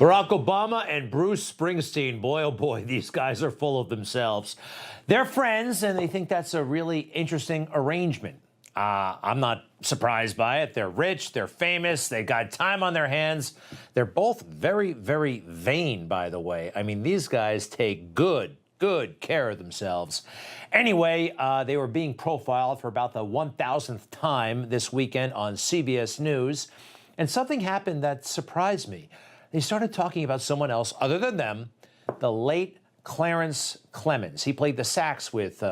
Barack Obama and Bruce Springsteen, boy, oh boy, these guys are full of themselves. They're friends, and they think that's a really interesting arrangement. I'm not surprised by it. They're rich, they're famous, they got time on their hands. They're both very, very vain, by the way. I mean, these guys take good care of themselves. Anyway, they were being profiled for about the 1,000th time this weekend on CBS News, and something happened that surprised me. They started talking about someone else other than them, the late Clarence Clemons. He played the sax with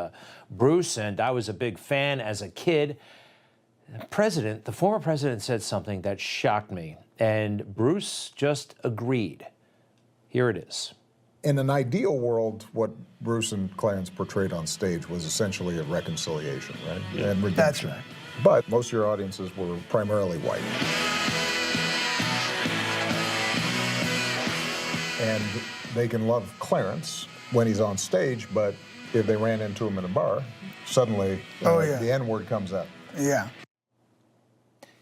Bruce, and I was a big fan as a kid. The former president said something that shocked me, and Bruce just agreed. Here it is. In an ideal world, what Bruce and Clarence portrayed on stage was essentially a reconciliation, right? Yeah. And redemption. That's right. But most of your audiences were primarily white. And they can love Clarence when he's on stage, but if they ran into him in a bar, suddenly the N-word comes out. Yeah.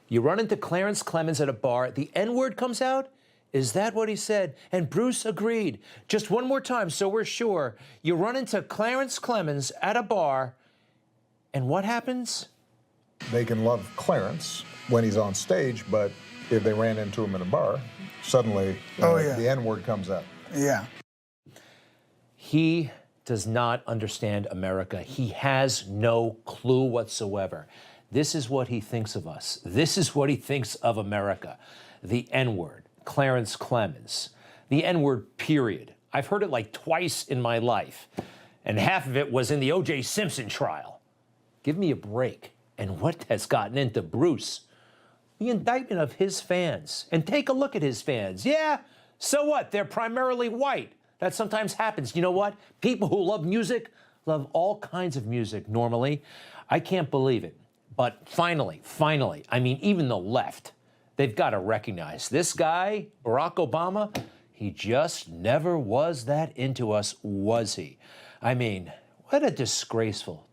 You run into Clarence Clemons at a bar, the N-word comes out? Is that what he said? And Bruce agreed. Just one more time so we're sure. You run into Clarence Clemons at a bar, and what happens? They can love Clarence when he's on stage, but if they ran into him in a bar, suddenly the N-word comes out. Yeah. He does not understand America. He has no clue whatsoever. This is what he thinks of us. This is what he thinks of America. The N-word, Clarence Clemons, the N-word, period. I've heard it like twice in my life, and half of it was in the O.J. Simpson trial. Give me a break. And what has gotten into Bruce? The indictment of his fans. And take a look at his fans. Yeah, so what? They're primarily white. That sometimes happens. You know what? People who love music love all kinds of music normally. I can't believe it. But finally, I mean, even the left, they've got to recognize this guy, Barack Obama, he just never was that into us, was he? I mean, what a disgraceful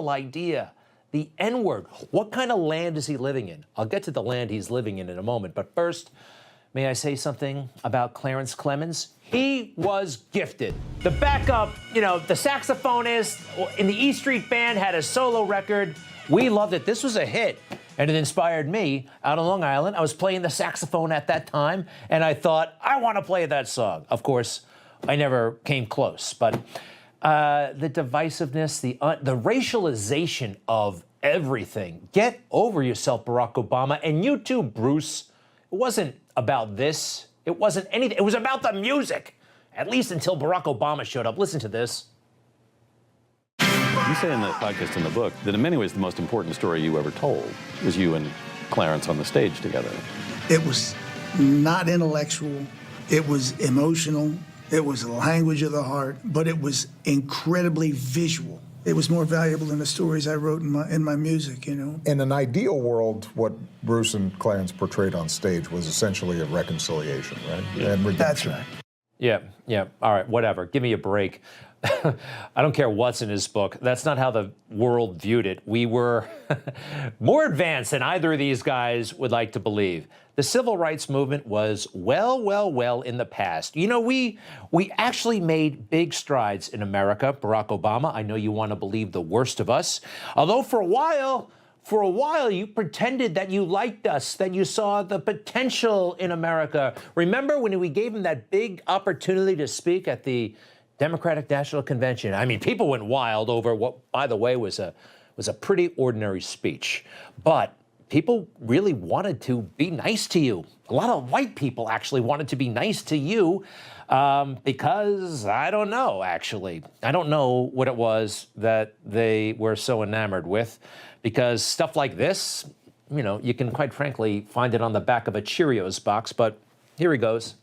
idea. The N-word. What kind of land is he living in? I'll get to the land he's living in a moment. But first, may I say something about Clarence Clemons? He was gifted. The backup, the saxophonist in the E Street Band had a solo record. We loved it. This was a hit. And it inspired me out on Long Island. I was playing the saxophone at that time, and I thought, I want to play that song. Of course, I never came close. But the divisiveness, the racialization of everything. Get over yourself, Barack Obama. And you too, Bruce. It wasn't about this. It wasn't anything. It was about the music. At least until Barack Obama showed up. Listen to this. You say in the podcast, in the book, that in many ways the most important story you ever told was you and Clarence on the stage together. It was not intellectual. It was emotional. It was the language of the heart, but it was incredibly visual. It was more valuable than the stories I wrote in my music, In an ideal world, what Bruce and Clarence portrayed on stage was essentially a reconciliation, right? Yeah. And redemption. That's Yeah. right. All right, whatever. Give me a break. I don't care what's in his book. That's not how the world viewed it. We were more advanced than either of these guys would like to believe. The civil rights movement was well in the past. We actually made big strides in America. Barack Obama, I know you want to believe the worst of us. Although for a while, you pretended that you liked us, that you saw the potential in America. Remember when we gave him that big opportunity to speak at the Democratic National Convention? I mean, people went wild over what, by the way, was a pretty ordinary speech. But people really wanted to be nice to you. A lot of white people actually wanted to be nice to you because, I don't know, actually. I don't know what it was that they were so enamored with, because stuff like this, you can quite frankly find it on the back of a Cheerios box, but here he goes.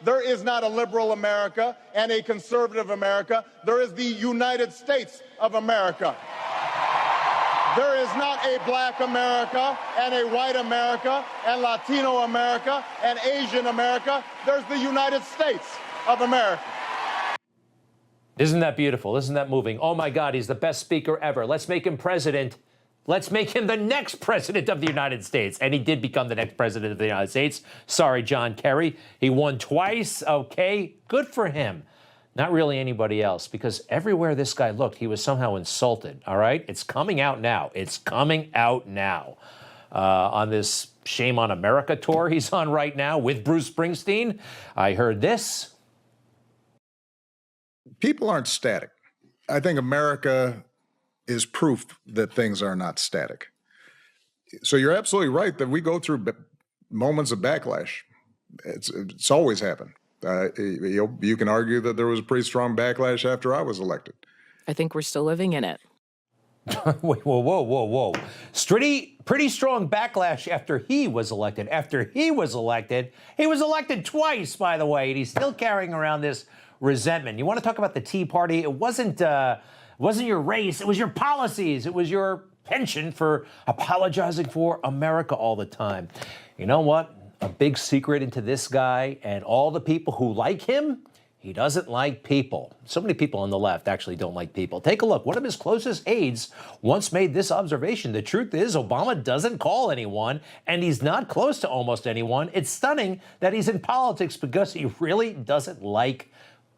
There is not a liberal America and a conservative America. There is the United States of America. There is not a black America and a white America and Latino America and Asian America. There's the United States of America. Isn't that beautiful? Isn't that moving? Oh my God, he's the best speaker ever. Let's make him president. Let's make him the next president of the United States. And he did become the next president of the United States. Sorry, John Kerry. He won twice. Okay, good for him. Not really anybody else, because everywhere this guy looked, he was somehow insulted, all right? It's coming out now. It's coming out now. On this Shame on America tour he's on right now with Bruce Springsteen, I heard this. People aren't static. I think America is proof that things are not static. So you're absolutely right that we go through moments of backlash. It's always happened. You can argue that there was a pretty strong backlash after I was elected. I think we're still living in it. Wait, whoa. Pretty strong backlash after he was elected. He was elected twice, by the way, and he's still carrying around this resentment. You want to talk about the Tea Party? It wasn't your race. It was your policies. It was your penchant for apologizing for America all the time. You know what? A big secret into this guy and all the people who like him, he doesn't like people. So many people on the left actually don't like people. Take a look. One of his closest aides once made this observation. The truth is, Obama doesn't call anyone, and he's not close to almost anyone. It's stunning that he's in politics because he really doesn't like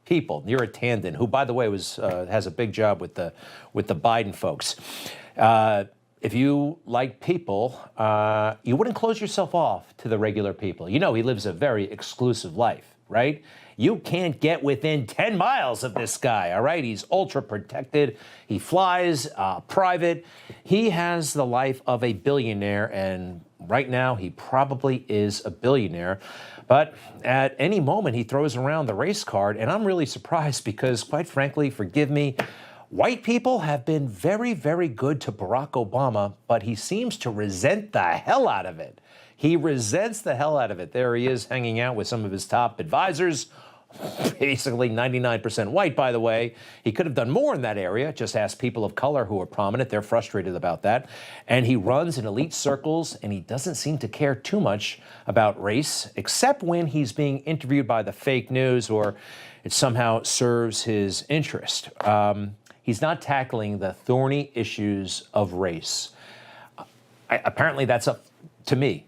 people. Neera Tanden, who, by the way, has a big job with the Biden folks. If you like people, you wouldn't close yourself off to the regular people. You know, he lives a very exclusive life, right? You can't get within 10 miles of this guy, all right? He's ultra protected. He flies private. He has the life of a billionaire, and right now he probably is a billionaire. But at any moment, he throws around the race card, and I'm really surprised because, quite frankly, forgive me, white people have been very, very good to Barack Obama, but he seems to resent the hell out of it. He resents the hell out of it. There he is hanging out with some of his top advisors, basically 99% white, by the way. He could have done more in that area. Just ask people of color who are prominent. They're frustrated about that. And he runs in elite circles, and he doesn't seem to care too much about race, except when he's being interviewed by the fake news or it somehow serves his interest. He's not tackling the thorny issues of race. Apparently, that's up to me.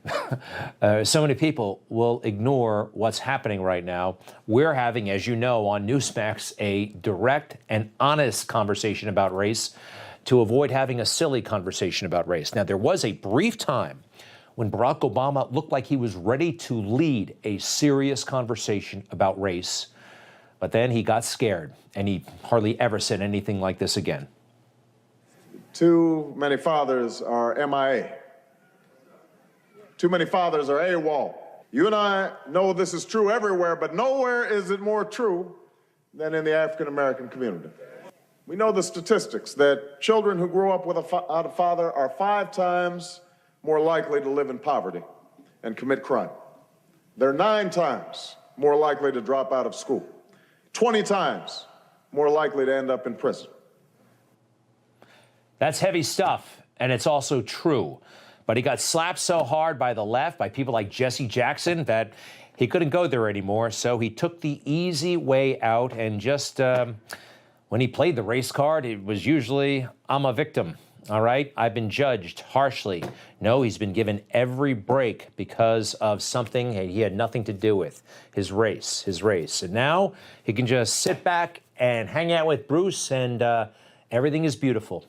So many people will ignore what's happening right now. We're having, as you know, on Newsmax, a direct and honest conversation about race to avoid having a silly conversation about race. Now, there was a brief time when Barack Obama looked like he was ready to lead a serious conversation about race, but then he got scared, and he hardly ever said anything like this again. Too many fathers are MIA. Too many fathers are AWOL. You and I know this is true everywhere, but nowhere is it more true than in the African-American community. We know the statistics that children who grow up without a father are 5 times more likely to live in poverty and commit crime. They're 9 times more likely to drop out of school, 20 times more likely to end up in prison. That's heavy stuff, and it's also true. But he got slapped so hard by the left, by people like Jesse Jackson, that he couldn't go there anymore. So he took the easy way out, and just when he played the race card, it was usually, I'm a victim, all right? I've been judged harshly. No, he's been given every break because of something he had nothing to do with, his race. And now he can just sit back and hang out with Bruce, and everything is beautiful.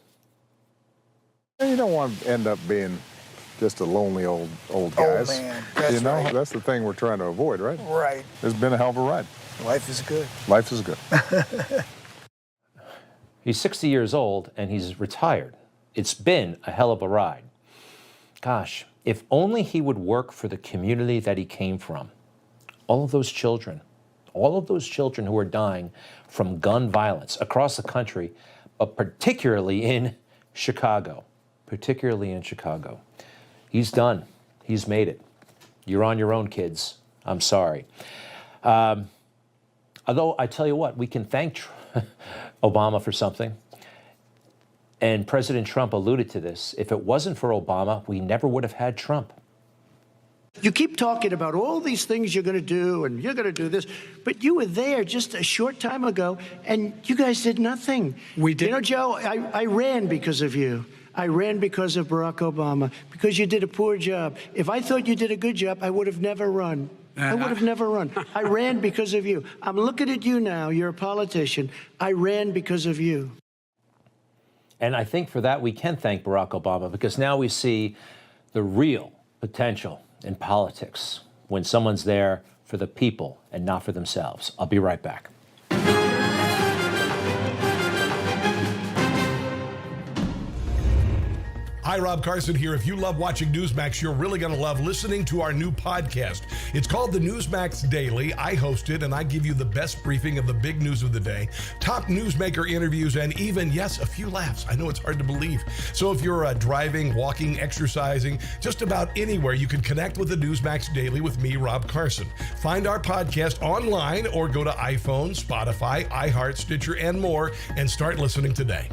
You don't want to end up being just a lonely old guys. Oh, man. That's you know, right. That's the thing we're trying to avoid, right? Right. It's been a hell of a ride. Life is good. Life is good. He's 60 years old, and he's retired. It's been a hell of a ride. Gosh, if only he would work for the community that he came from. All of those children who are dying from gun violence across the country, but particularly in Chicago. He's done. He's made it. You're on your own, kids. I'm sorry. Although, I tell you what, we can thank Obama for something. And President Trump alluded to this. If it wasn't for Obama, we never would have had Trump. You keep talking about all these things you're going to do, and you're going to do this, but you were there just a short time ago, and you guys did nothing. We did. You know, Joe, I ran because of you. I ran because of Barack Obama, because you did a poor job. If I thought you did a good job, I would have never run. I would have never run. I ran because of you. I'm looking at you now. You're a politician. I ran because of you. And I think for that we can thank Barack Obama, because now we see the real potential in politics when someone's there for the people and not for themselves. I'll be right back. Hi, Rob Carson here. If you love watching Newsmax, you're really going to love listening to our new podcast. It's called the Newsmax Daily. I host it, and I give you the best briefing of the big news of the day, top newsmaker interviews, and even, yes, a few laughs. I know it's hard to believe. So if you're driving, walking, exercising, just about anywhere, you can connect with the Newsmax Daily with me, Rob Carson. Find our podcast online or go to iPhone, Spotify, iHeart, Stitcher, and more, and start listening today.